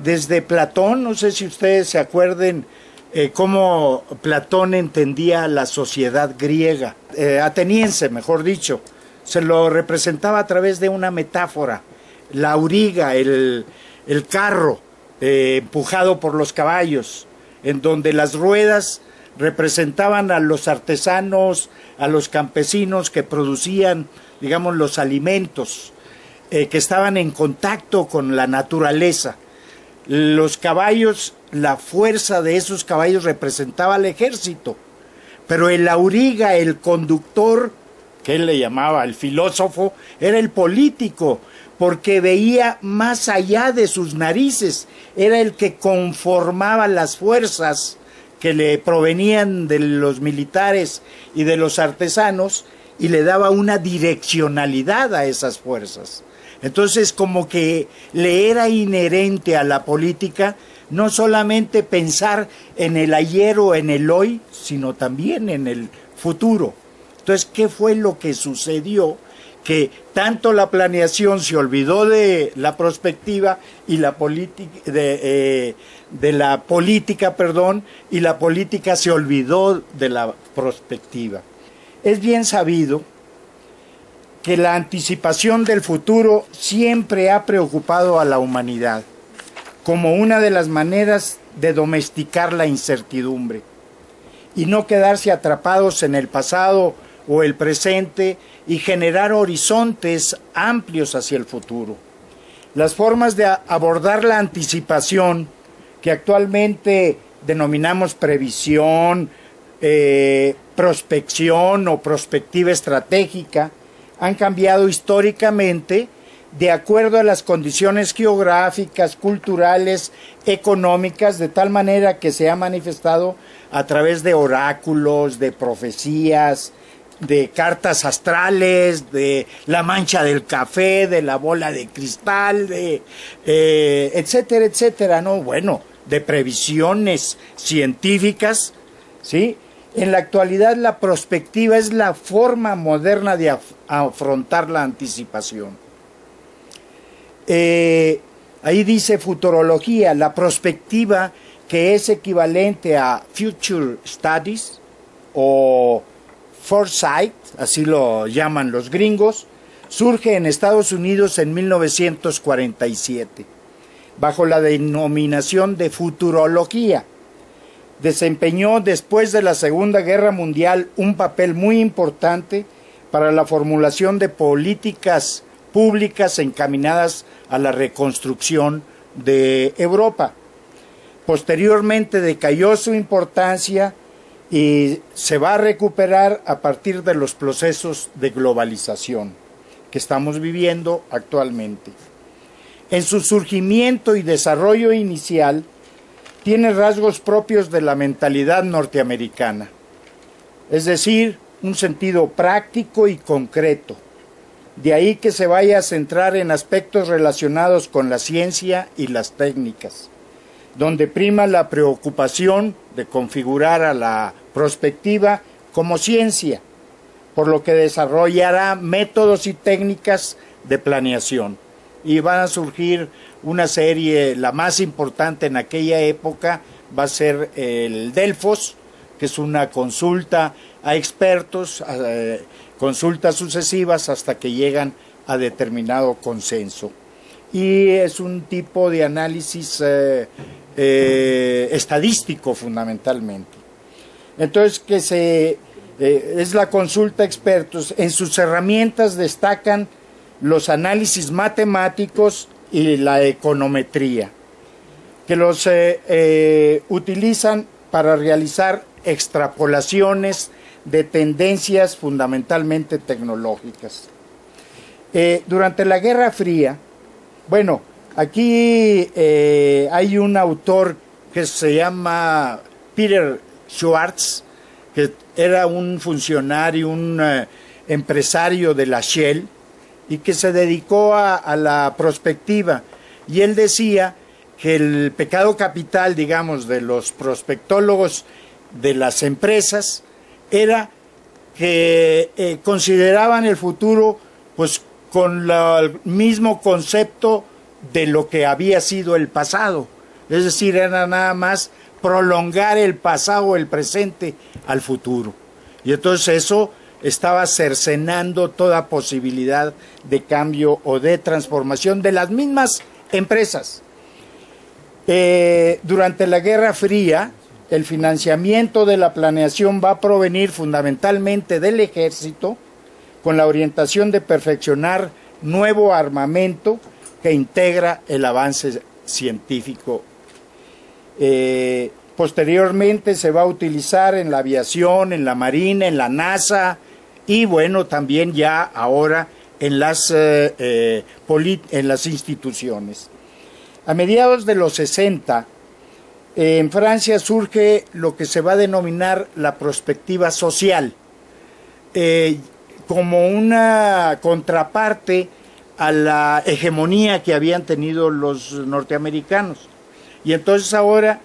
desde Platón, no sé si ustedes se acuerden cómo Platón entendía la sociedad griega, ateniense mejor dicho, se lo representaba a través de una metáfora, la auriga, el carro empujado por los caballos, en donde las ruedas representaban a los artesanos, a los campesinos que producían, digamos, los alimentos, que estaban en contacto con la naturaleza. Los caballos, la fuerza de esos caballos representaba al ejército, pero el auriga, el conductor, que él le llamaba el filósofo, era el político, porque veía más allá de sus narices, era el que conformaba las fuerzas que le provenían de los militares y de los artesanos y le daba una direccionalidad a esas fuerzas. Entonces, como que le era inherente a la política no solamente pensar en el ayer o en el hoy, sino también en el futuro. Entonces, ¿qué fue lo que sucedió? Que tanto la planeación se olvidó de la prospectiva y la política de la política, y la política se olvidó de la prospectiva. Es bien sabido que la anticipación del futuro siempre ha preocupado a la humanidad como una de las maneras de domesticar la incertidumbre y no quedarse atrapados en el pasado o el presente y generar horizontes amplios hacia el futuro. Las formas de abordar la anticipación, que actualmente denominamos previsión, prospección o prospectiva estratégica, han cambiado históricamente de acuerdo a las condiciones geográficas, culturales, económicas, de tal manera que se ha manifestado a través de oráculos, de profecías, de cartas astrales, de la mancha del café, de la bola de cristal, etcétera, etcétera, ¿no? Bueno, de previsiones científicas, ¿sí? En la actualidad la prospectiva es la forma moderna de afrontar la anticipación. Ahí dice futurología, la prospectiva, que es equivalente a future studies o foresight, así lo llaman los gringos, surge en Estados Unidos en 1947, bajo la denominación de futurología. Desempeñó después de la Segunda Guerra Mundial un papel muy importante para la formulación de políticas públicas encaminadas a la reconstrucción de Europa. Posteriormente decayó su importancia y se va a recuperar a partir de los procesos de globalización que estamos viviendo actualmente. En su surgimiento y desarrollo inicial, tiene rasgos propios de la mentalidad norteamericana, es decir, un sentido práctico y concreto. De ahí que se vaya a centrar en aspectos relacionados con la ciencia y las técnicas, donde prima la preocupación de configurar a la prospectiva como ciencia, por lo que desarrollará métodos y técnicas de planeación. Y van a surgir una serie, la más importante en aquella época va a ser el Delfos, que es una consulta a expertos, consultas sucesivas hasta que llegan a determinado consenso. Y es un tipo de análisis estadístico fundamentalmente. Entonces, es la consulta a expertos. En sus herramientas destacan los análisis matemáticos y la econometría, que los utilizan para realizar extrapolaciones de tendencias fundamentalmente tecnológicas. Durante la Guerra Fría, bueno, aquí hay un autor que se llama Peter Schwartz, que era un funcionario, un empresario de la Shell, y que se dedicó a la prospectiva. Y él decía que el pecado capital, digamos, de los prospectólogos de las empresas era que consideraban el futuro pues con el mismo concepto de lo que había sido el pasado. Es decir, era nada más prolongar el pasado, el presente al futuro. Y entonces eso estaba cercenando toda posibilidad de cambio o de transformación de las mismas empresas. Durante la Guerra Fría, el financiamiento de la planeación va a provenir fundamentalmente del ejército, con la orientación de perfeccionar nuevo armamento que integra el avance científico. Posteriormente se va a utilizar en la aviación, en la marina, en la NASA y bueno, también ya ahora en las instituciones. A mediados de los 60, en Francia surge lo que se va a denominar la perspectiva social, como una contraparte a la hegemonía que habían tenido los norteamericanos. Y entonces ahora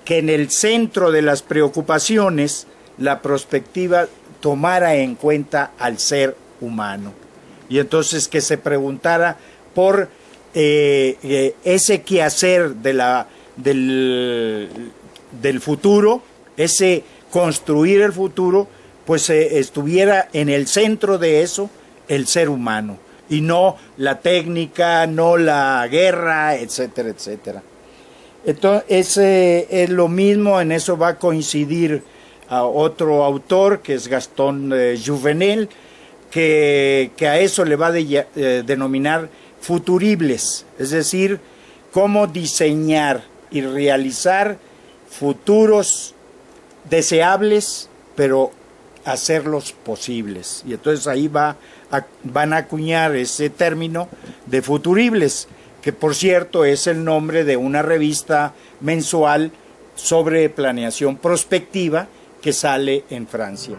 que en el centro de las preocupaciones la perspectiva tomara en cuenta al ser humano. Y entonces que se preguntara por ese quehacer del futuro, ese construir el futuro, pues estuviera en el centro de eso el ser humano, y no la técnica, no la guerra, etcétera, etcétera. Entonces, es lo mismo, en eso va a coincidir a otro autor, que es Gastón Jouvenel, que a eso le va a denominar futuribles, es decir, cómo diseñar y realizar futuros deseables, pero hacerlos posibles. Y entonces ahí van a acuñar ese término de futuribles, que por cierto es el nombre de una revista mensual sobre planeación prospectiva que sale en Francia.